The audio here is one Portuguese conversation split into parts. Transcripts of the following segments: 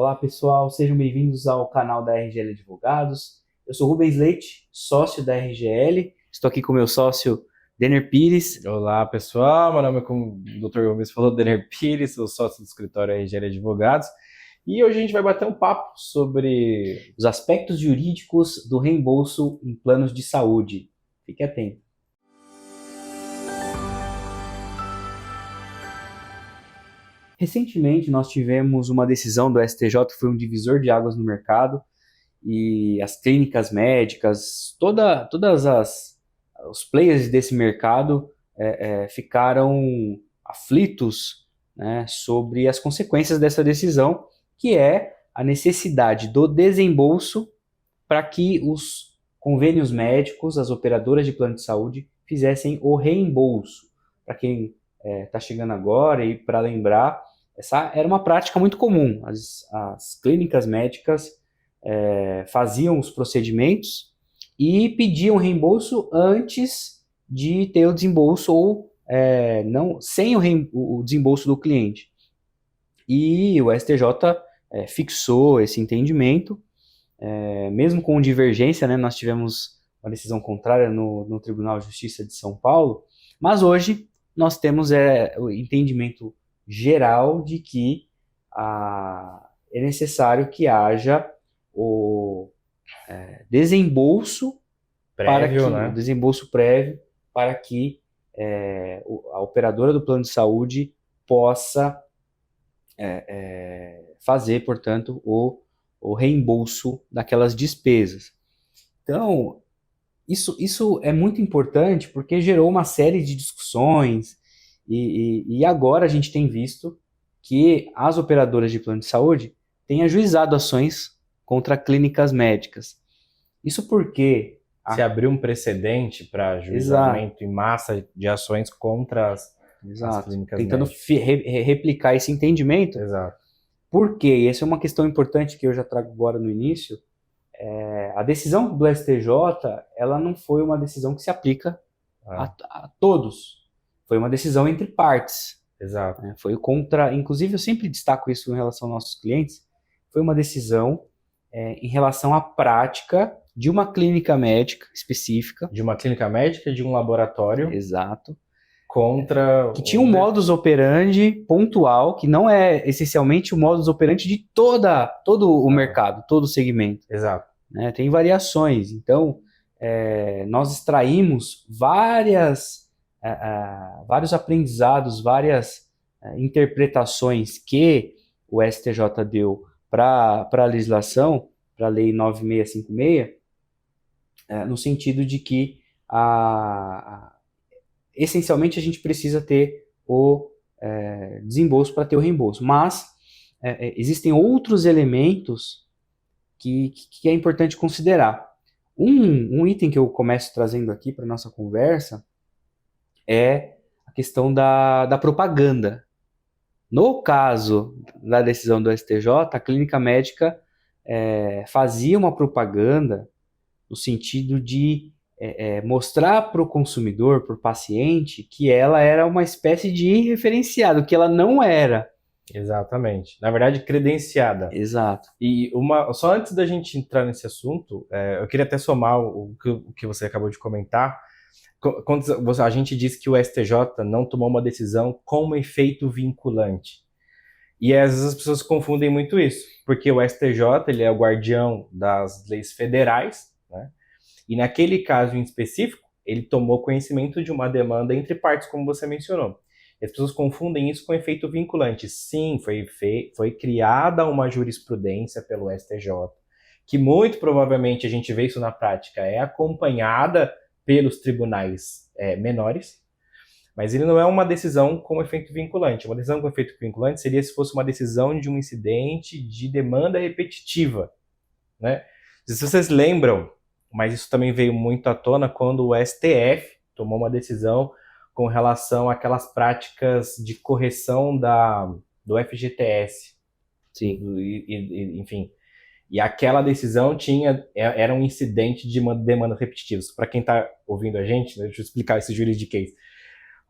Olá pessoal, sejam bem-vindos ao canal da RGL Advogados. Eu sou Rubens Leite, sócio da RGL. Estou aqui com o meu sócio Denner Pires. Olá pessoal, meu nome é, como o Dr. Gomes falou, Denner Pires, sou sócio do escritório RGL Advogados. E hoje a gente vai bater um papo sobre os aspectos jurídicos do reembolso em planos de saúde. Fique atento. Recentemente nós tivemos uma decisão do STJ que foi um divisor de águas no mercado e as clínicas médicas, todas os players desse mercado ficaram aflitos, né, sobre as consequências dessa decisão, que é a necessidade do desembolso para que os convênios médicos, as operadoras de plano de saúde, fizessem o reembolso. Para quem está chegando agora e para lembrar, essa era uma prática muito comum. As clínicas médicas faziam os procedimentos e pediam reembolso antes de ter o desembolso ou não sem o desembolso do cliente. E o STJ fixou esse entendimento, mesmo com divergência, né, nós tivemos uma decisão contrária no Tribunal de Justiça de São Paulo, mas hoje nós temos o entendimento geral de que é necessário que haja o desembolso prévio, o desembolso prévio para que a operadora do plano de saúde possa fazer, portanto, o reembolso daquelas despesas. Então, isso é muito importante porque gerou uma série de discussões e agora a gente tem visto que as operadoras de plano de saúde têm ajuizado ações contra clínicas médicas. Isso porque se abriu um precedente para ajuizamento em massa de ações contra as clínicas tentando médicas. Replicar esse entendimento. Exato. Porque, e essa é uma questão importante que eu já trago agora no início, a decisão do STJ, ela não foi uma decisão que se aplica a todos. Foi uma decisão entre partes. Exato. Foi contra, inclusive eu sempre destaco isso em relação aos nossos clientes, foi uma decisão em relação à prática de uma clínica médica específica. De uma clínica médica, de um laboratório. Exato. Contra... que tinha um modus operandi pontual, que não é essencialmente o modus operandi de todo o mercado, todo o segmento. Exato. Né? Tem variações. Então, nós extraímos vários aprendizados, várias interpretações que o STJ deu para a legislação, para a Lei 9656, no sentido de que essencialmente a gente precisa ter o desembolso para ter o reembolso, mas existem outros elementos que é importante considerar. Um item que eu começo trazendo aqui para nossa conversa é a questão da propaganda. No caso da decisão do STJ, a clínica médica fazia uma propaganda no sentido de mostrar para o consumidor, para o paciente, que ela era uma espécie de referenciado, que ela não era. Exatamente. Na verdade, credenciada. Exato. E só antes da gente entrar nesse assunto, eu queria até somar o que você acabou de comentar. Quando a gente disse que o STJ não tomou uma decisão com efeito vinculante. E às vezes as pessoas confundem muito isso, porque o STJ ele é o guardião das leis federais, né? E naquele caso em específico, ele tomou conhecimento de uma demanda entre partes, como você mencionou. E as pessoas confundem isso com efeito vinculante. Sim, foi criada uma jurisprudência pelo STJ, que muito provavelmente a gente vê isso na prática, é acompanhada pelos tribunais menores, mas ele não é uma decisão com efeito vinculante. Uma decisão com efeito vinculante seria se fosse uma decisão de um incidente de demanda repetitiva, né? Se vocês lembram, mas isso também veio muito à tona quando o STF tomou uma decisão com relação àquelas práticas de correção do FGTS. Sim. Enfim. E aquela decisão era um incidente de demandas repetitivas. Para quem está ouvindo a gente, né, deixa eu explicar esse juridiquês.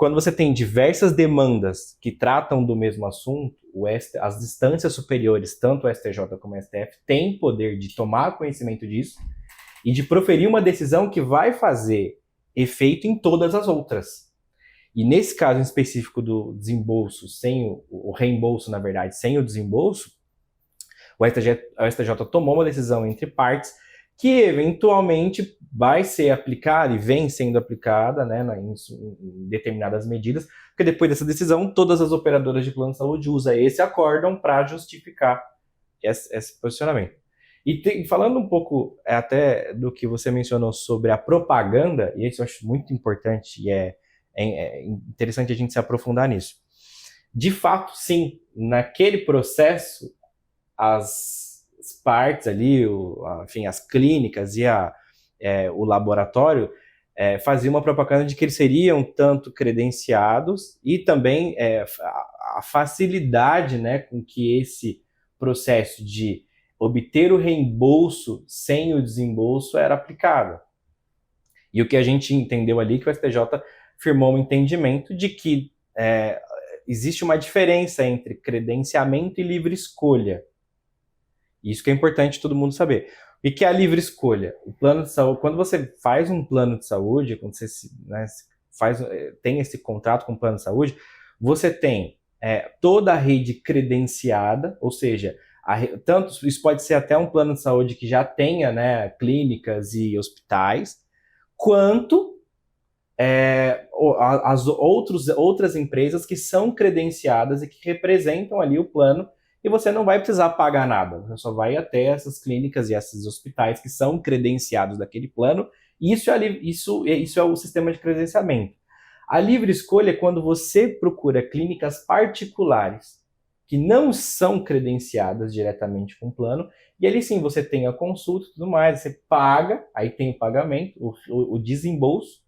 quando você tem diversas demandas que tratam do mesmo assunto, as instâncias superiores, tanto o STJ como o STF, têm poder de tomar conhecimento disso e de proferir uma decisão que vai fazer efeito em todas as outras. E nesse caso em específico do desembolso, sem o reembolso, na verdade, sem o desembolso, o STJ tomou uma decisão entre partes que eventualmente vai ser aplicada e vem sendo aplicada, né, em determinadas medidas, porque depois dessa decisão, todas as operadoras de plano de saúde usam esse acórdão para justificar esse posicionamento. E falando um pouco até do que você mencionou sobre a propaganda, e isso eu acho muito importante e é interessante a gente se aprofundar nisso. De fato, sim, naquele processo, as partes ali, enfim, as clínicas e o laboratório faziam uma propaganda de que eles seriam tanto credenciados e também a facilidade, né, com que esse processo de obter o reembolso sem o desembolso era aplicado. E o que a gente entendeu ali, que o STJ firmou um entendimento de que existe uma diferença entre credenciamento e livre escolha. Isso que é importante todo mundo saber. O que é a livre escolha? O plano de saúde, quando você faz um plano de saúde, quando você tem esse contrato com o plano de saúde, você tem toda a rede credenciada, ou seja, tanto isso pode ser até um plano de saúde que já tenha, né, clínicas e hospitais, quanto as outras empresas que são credenciadas e que representam ali o plano, e você não vai precisar pagar nada, você só vai até essas clínicas e esses hospitais que são credenciados daquele plano, e isso é o sistema de credenciamento. A livre escolha é quando você procura clínicas particulares que não são credenciadas diretamente com o plano, e ali sim você tem a consulta e tudo mais, você paga, aí tem o pagamento, o desembolso,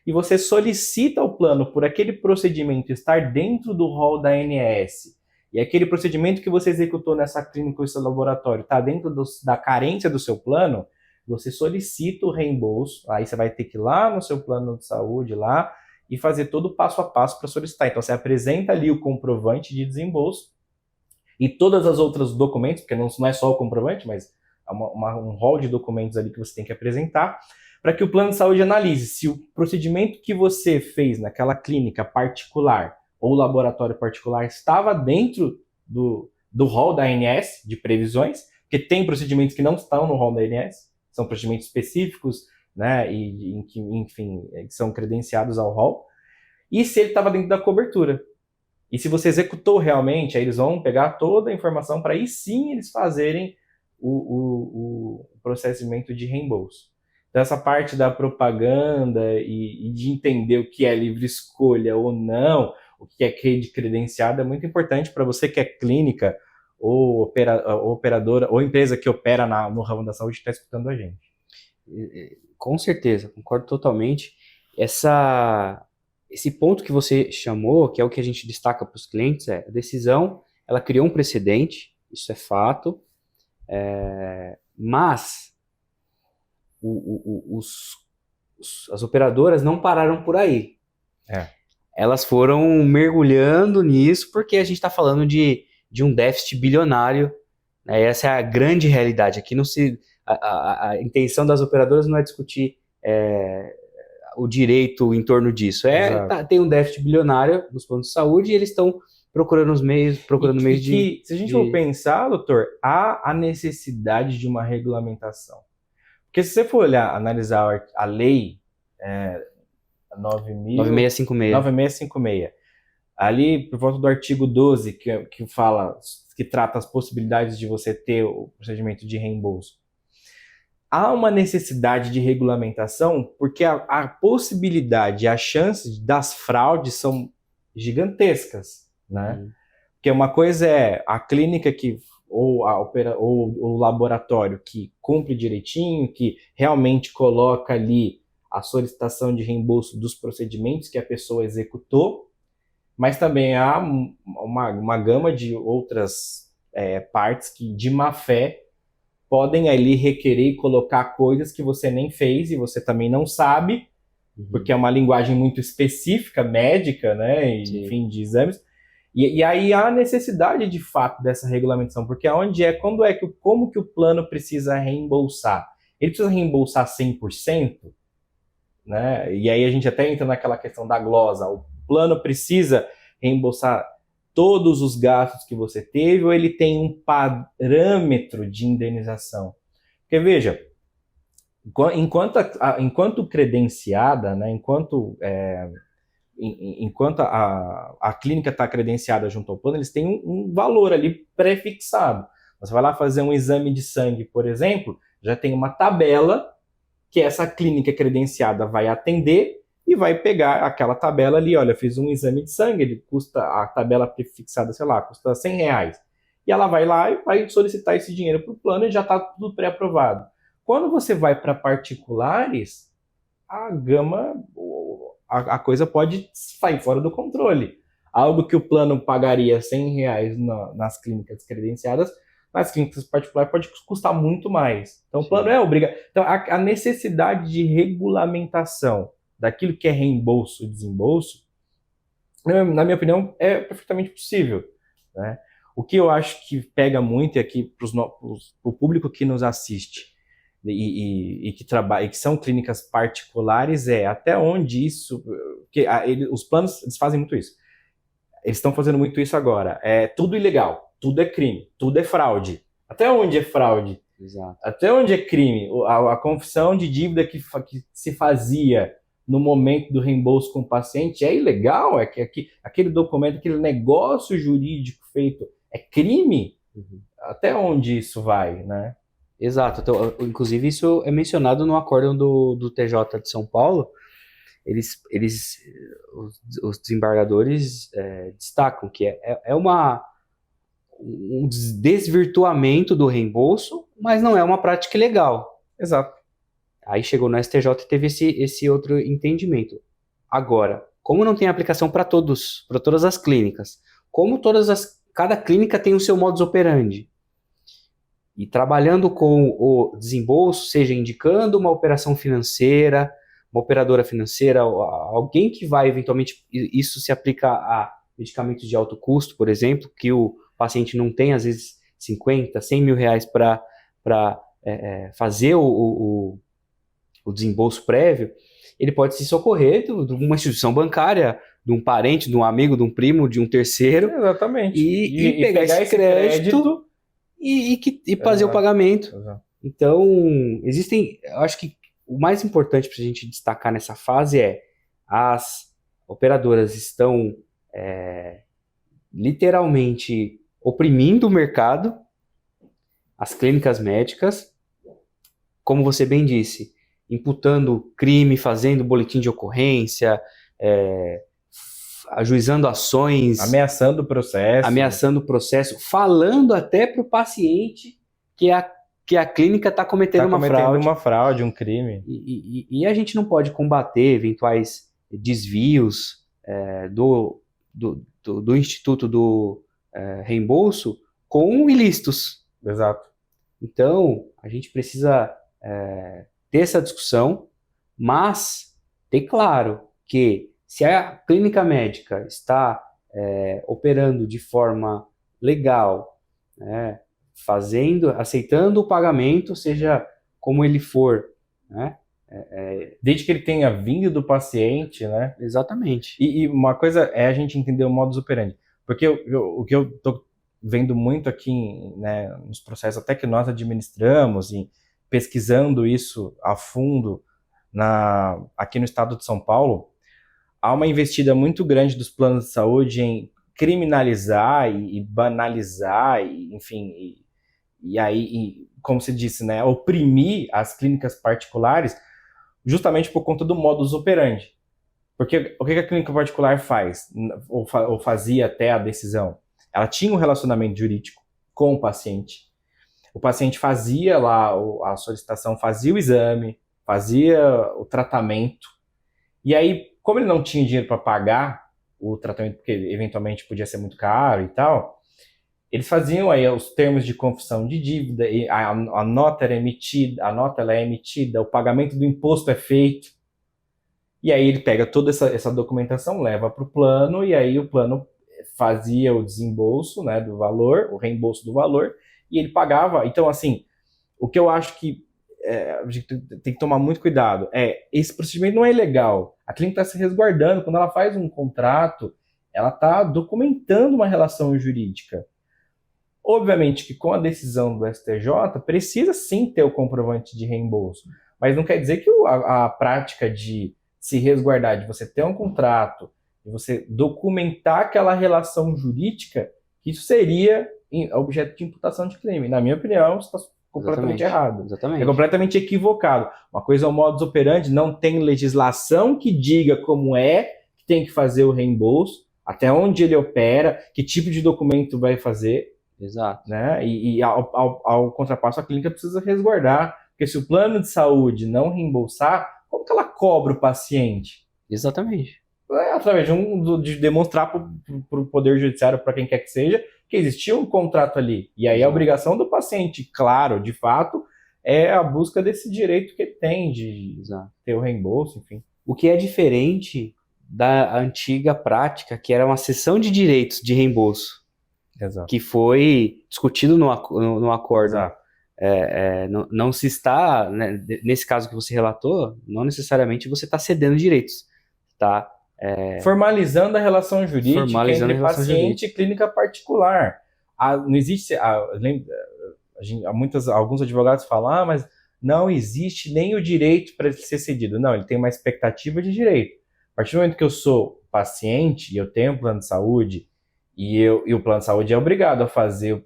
e você solicita ao plano por aquele procedimento estar dentro do rol da ANS, e aquele procedimento que você executou nessa clínica ou esse laboratório está dentro da carência do seu plano, você solicita o reembolso, aí você vai ter que ir lá no seu plano de saúde lá e fazer todo o passo a passo para solicitar. Então você apresenta ali o comprovante de desembolso e todas as outras documentos, porque não é só o comprovante, mas é um rol de documentos ali que você tem que apresentar, para que o plano de saúde analise se o procedimento que você fez naquela clínica particular ou laboratório particular estava dentro do rol da ANS de previsões, porque tem procedimentos que não estão no rol da ANS, são procedimentos específicos, né, e que, enfim, são credenciados ao rol, e se ele estava dentro da cobertura. E se você executou realmente, aí eles vão pegar toda a informação para aí sim eles fazerem o procedimento de reembolso. Então, essa parte da propaganda e de entender o que é livre escolha ou não, o que é rede credenciada, é muito importante para você que é clínica ou operadora ou empresa que opera no ramo da saúde está escutando a gente. Com certeza, concordo totalmente. Esse ponto que você chamou, que é o que a gente destaca para os clientes, a decisão, ela criou um precedente, isso é fato, mas as operadoras não pararam por aí. Elas foram mergulhando nisso porque a gente está falando de um déficit bilionário, né? Essa é a grande realidade. Aqui não a intenção das operadoras não é discutir o direito em torno disso. Tem um déficit bilionário nos planos de saúde e eles estão procurando meios de... Se a gente for pensar, doutor, há a necessidade de uma regulamentação. Porque se você for analisar a lei 9656, ali por volta do artigo 12, que trata as possibilidades de você ter o procedimento de reembolso, há uma necessidade de regulamentação porque a possibilidade, a chance das fraudes são gigantescas, né? Porque uma coisa é a clínica ou o laboratório que cumpre direitinho, que realmente coloca ali a solicitação de reembolso dos procedimentos que a pessoa executou, mas também há uma gama de outras partes que, de má fé, podem ali requerer e colocar coisas que você nem fez e você também não sabe, porque é uma linguagem muito específica, médica, né, enfim, de exames. E aí há necessidade, de fato, dessa regulamentação, porque como que o plano precisa reembolsar? Ele precisa reembolsar 100%, né? E aí a gente até entra naquela questão da glosa. O plano precisa reembolsar todos os gastos que você teve, ou ele tem um parâmetro de indenização? Porque, veja, enquanto credenciada, né, enquanto a clínica está credenciada junto ao plano, eles têm um valor ali pré-fixado. Você vai lá fazer um exame de sangue, por exemplo, já tem uma tabela que essa clínica credenciada vai atender e vai pegar aquela tabela ali, olha, fiz um exame de sangue, ele custa, a tabela prefixada, sei lá, custa R$100. E ela vai lá e vai solicitar esse dinheiro para o plano e já está tudo pré-aprovado. Quando você vai para particulares, a gama, a coisa pode sair fora do controle. Algo que o plano pagaria R$100 nas clínicas credenciadas, nas clínicas particulares pode custar muito mais. Então, o plano é obrigatório. Então, a necessidade de regulamentação daquilo que é reembolso e desembolso, na minha opinião, é perfeitamente possível, né? O que eu acho que pega muito aqui para o público que nos assiste e que trabalha, que são clínicas particulares, até onde isso... os planos, eles fazem muito isso. Eles estão fazendo muito isso agora. É tudo ilegal, tudo é crime, tudo é fraude. Até onde é fraude? Exato. Até onde é crime? A confissão de dívida que se fazia no momento do reembolso com o paciente é ilegal? É que aquele documento, aquele negócio jurídico feito é crime? Uhum. Até onde isso vai, né? Exato. Então, inclusive, isso é mencionado no acórdão do TJ de São Paulo. Os desembargadores destacam que é um desvirtuamento do reembolso, mas não é uma prática ilegal. Exato. Aí chegou no STJ e teve esse outro entendimento. Agora, como não tem aplicação para todas as clínicas, como cada clínica tem o seu modus operandi, e trabalhando com o desembolso, seja indicando uma operação financeira, uma operadora financeira, alguém que vai eventualmente, isso se aplica a medicamentos de alto custo, por exemplo, que o paciente não tem, às vezes, 50, 100 mil reais para fazer o desembolso prévio, ele pode se socorrer de uma instituição bancária, de um parente, de um amigo, de um primo, de um terceiro. Exatamente. E pegar esse crédito e fazer o pagamento. Exato. Então, eu acho que o mais importante para a gente destacar nessa fase as operadoras estão literalmente oprimindo o mercado, as clínicas médicas, como você bem disse, imputando crime, fazendo boletim de ocorrência, ajuizando ações, ameaçando o processo, falando até para o paciente que a clínica está cometendo uma fraude, um crime. E a gente não pode combater eventuais desvios do Instituto do Reembolso com ilícitos. Exato. Então, a gente precisa ter essa discussão, mas ter claro que se a clínica médica está operando de forma legal, né, aceitando o pagamento, seja como ele for, né, desde que ele tenha vindo do paciente, né? Exatamente. E uma coisa é a gente entender o modus operandi, porque o que eu estou vendo muito aqui, né, nos processos até que nós administramos e pesquisando isso a fundo aqui no estado de São Paulo, há uma investida muito grande dos planos de saúde em criminalizar e banalizar, enfim, e aí, como se disse, né, oprimir as clínicas particulares justamente por conta do modus operandi. Porque o que a clínica particular faz, ou fazia até a decisão? Ela tinha um relacionamento jurídico com o paciente fazia lá a solicitação, fazia o exame, fazia o tratamento, e aí, como ele não tinha dinheiro para pagar o tratamento, porque eventualmente podia ser muito caro e tal, eles faziam aí os termos de confissão de dívida, e a nota é emitida, o pagamento do imposto é feito, E aí ele pega toda essa documentação, leva para o plano, e aí o plano fazia o desembolso, né, do valor, o reembolso do valor, e ele pagava. Então, assim, o que eu acho que a gente tem que tomar muito cuidado esse procedimento não é ilegal. A clínica está se resguardando. Quando ela faz um contrato, ela está documentando uma relação jurídica. Obviamente que com a decisão do STJ, precisa sim ter o comprovante de reembolso, mas não quer dizer que a prática de se resguardar, de você ter um contrato, de você documentar aquela relação jurídica, que isso seria objeto de imputação de crime. Na minha opinião, isso está completamente errado. Exatamente. É completamente equivocado. Uma coisa é o modus operandi, não tem legislação que diga como que tem que fazer o reembolso, até onde ele opera, que tipo de documento vai fazer. Exato. Né? E ao contrapasso, a clínica precisa resguardar, porque se o plano de saúde não reembolsar, como que ela cobra o paciente? Exatamente. Através de demonstrar para o Poder Judiciário, para quem quer que seja, que existia um contrato ali. E aí a obrigação do paciente, claro, de fato, é a busca desse direito que ele tem de ter o reembolso, enfim. O que é diferente da antiga prática, que era uma cessão de direitos de reembolso. Exato. Que foi discutido no acordo. Exato. Não se está, né, nesse caso que você relatou, não necessariamente você está cedendo direitos. Tá? Formalizando a relação jurídica entre paciente e clínica particular. Não existe. Alguns advogados falam, mas não existe nem o direito para ele ser cedido. Não, ele tem uma expectativa de direito. A partir do momento que eu sou paciente e eu tenho um plano de saúde, e o plano de saúde é obrigado a fazer,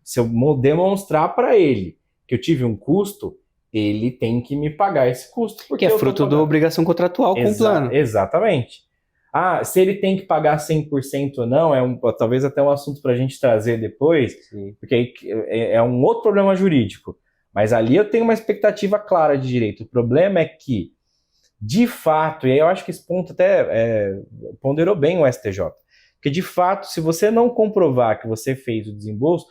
se eu demonstrar para ele que eu tive um custo, ele tem que me pagar esse custo. Porque é fruto da obrigação contratual com o plano. Exatamente. Se ele tem que pagar 100% ou não, talvez até um assunto para a gente trazer depois, sim, porque aí é um outro problema jurídico. Mas ali eu tenho uma expectativa clara de direito. O problema é que, de fato, e aí eu acho que esse ponto até ponderou bem o STJ, porque, de fato, se você não comprovar que você fez o desembolso,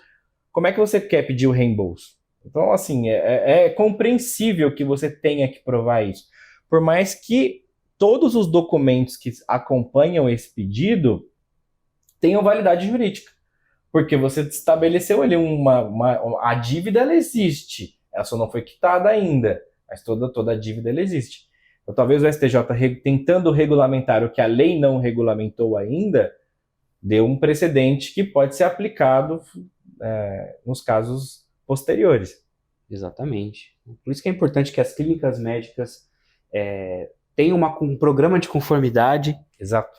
como é que você quer pedir o reembolso? Então, assim, é compreensível que você tenha que provar isso. Por mais que todos os documentos que acompanham esse pedido tenham validade jurídica. Porque você estabeleceu ali a dívida, ela existe. Ela só não foi quitada ainda, mas toda a dívida, ela existe. Então, talvez o STJ, tentando regulamentar o que a lei não regulamentou ainda, deu um precedente que pode ser aplicado nos casos posteriores. Exatamente. Por isso que é importante que as clínicas médicas tenham um programa de conformidade. Exato.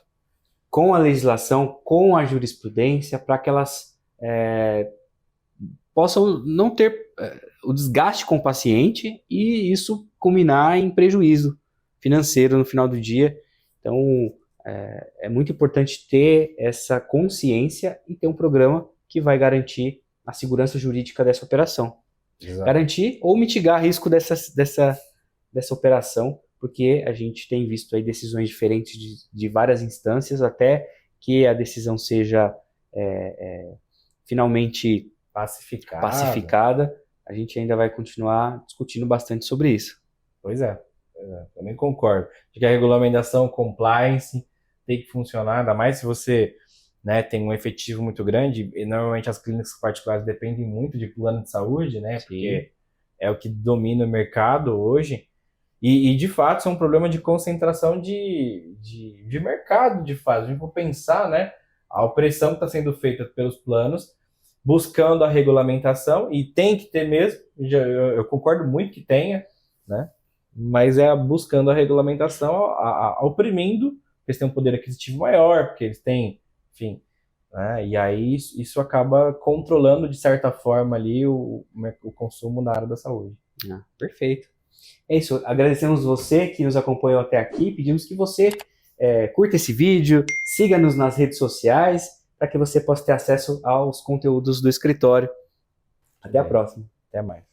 Com a legislação, com a jurisprudência, para que elas possam não ter o desgaste com o paciente e isso culminar em prejuízo financeiro no final do dia. Então, é muito importante ter essa consciência e ter um programa que vai garantir a segurança jurídica dessa operação. Exato. Garantir ou mitigar risco dessa operação, porque a gente tem visto aí decisões diferentes de várias instâncias, até que a decisão seja finalmente pacificada. A gente ainda vai continuar discutindo bastante sobre isso. Pois é, também concordo. De que a regulamentação compliance tem que funcionar, ainda mais se você tem um efetivo muito grande, e normalmente as clínicas particulares dependem muito de plano de saúde, né? Sim. Porque é o que domina o mercado hoje. E de fato, isso é um problema de concentração de mercado, de fato. A gente for pensar, né? A opressão que está sendo feita pelos planos, buscando a regulamentação, e tem que ter mesmo, eu concordo muito que tenha, né? Mas buscando a regulamentação, oprimindo, porque eles têm um poder aquisitivo maior, porque eles têm, enfim, né? E aí isso acaba controlando, de certa forma, ali o consumo na área da saúde. Perfeito. É isso, agradecemos você que nos acompanhou até aqui, pedimos que você curta esse vídeo, siga-nos nas redes sociais, para que você possa ter acesso aos conteúdos do escritório. Até a próxima. Até mais.